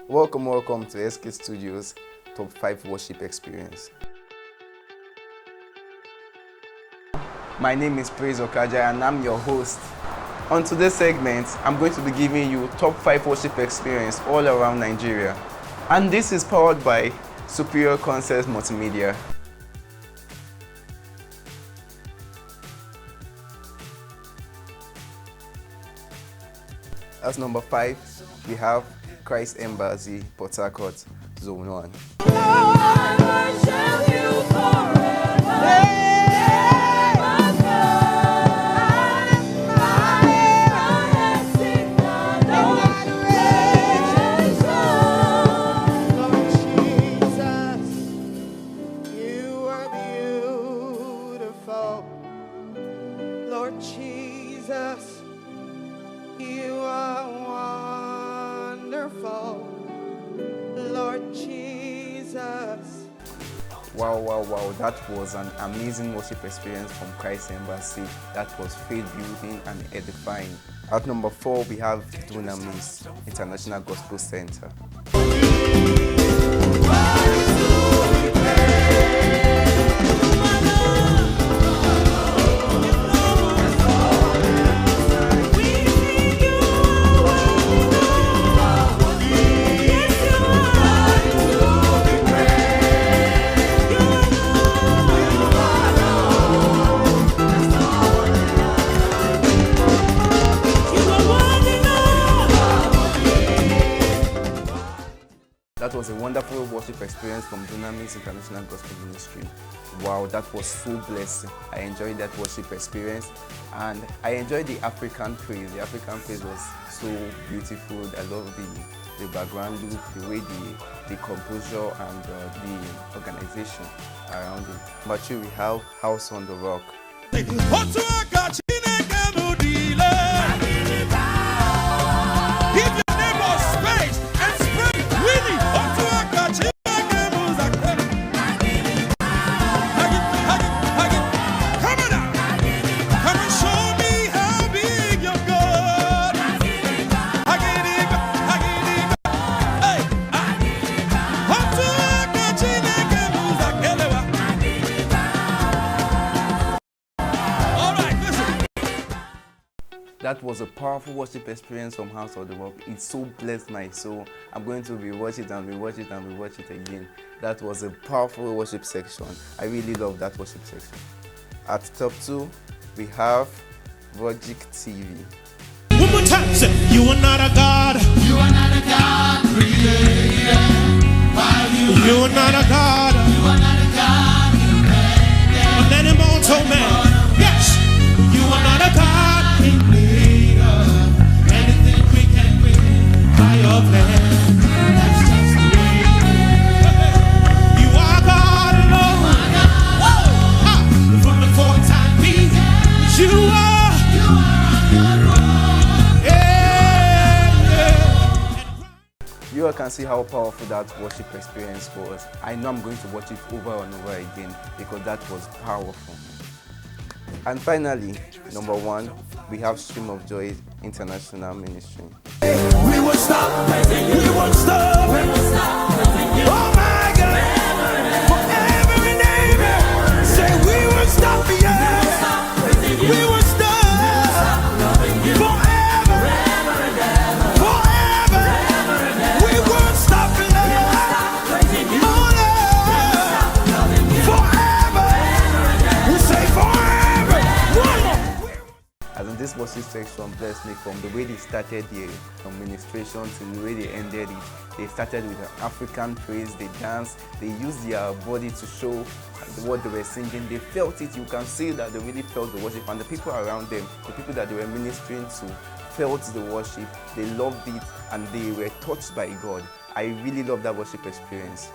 Welcome to SK Studios Top 5 Worship Experience. My name is Praise Okaja and I'm your host. On today's segment, I'm going to be giving you Top 5 Worship Experience all around Nigeria. And this is powered by Superior Concepts Multimedia. As number 5, we have Christ Embassy, Port Harcourt, Zone 1. Wow, that was an amazing worship experience from Christ Embassy. That was faith building and edifying. At number 4, we have Dunamis International Gospel Center. That was a wonderful worship experience from Dunamis International Gospel Ministry. Wow, that was so blessing. I enjoyed that worship experience and I enjoyed the African praise. The African praise was so beautiful. I love the background look, the way the composure and the organization around it. But here we have House on the Rock. That was a powerful worship experience from House of the Rock. It so blessed my soul. I'm going to rewatch it and rewatch it and rewatch it again. That was a powerful worship section. I really love that worship section. At top 2, we have Logic TV. One more time, say, you are not a God. You are not a God created by you. You are not a God. You are not a God created. An immortal man. Yes, you are not a God. You all can see how powerful that worship experience was. I know I'm going to watch it over and over again because that was powerful. And finally, number 1, we have Stream of Joy International Ministry. We won't stop praising you. We won't stop. Oh my God. Forever and ever. Say we won't stop. Yeah. We won't stop. Forever. Forever. We won't stop. Forever. We say forever. As in this worship section blessed me from the way they started the ministration to the way they ended it. They started with an African praise, they danced, they used their body to show what they were singing. They felt it. You can see that they really felt the worship, and the people around them, the people that they were ministering to, felt the worship. They loved it and they were touched by God. I really love that worship experience.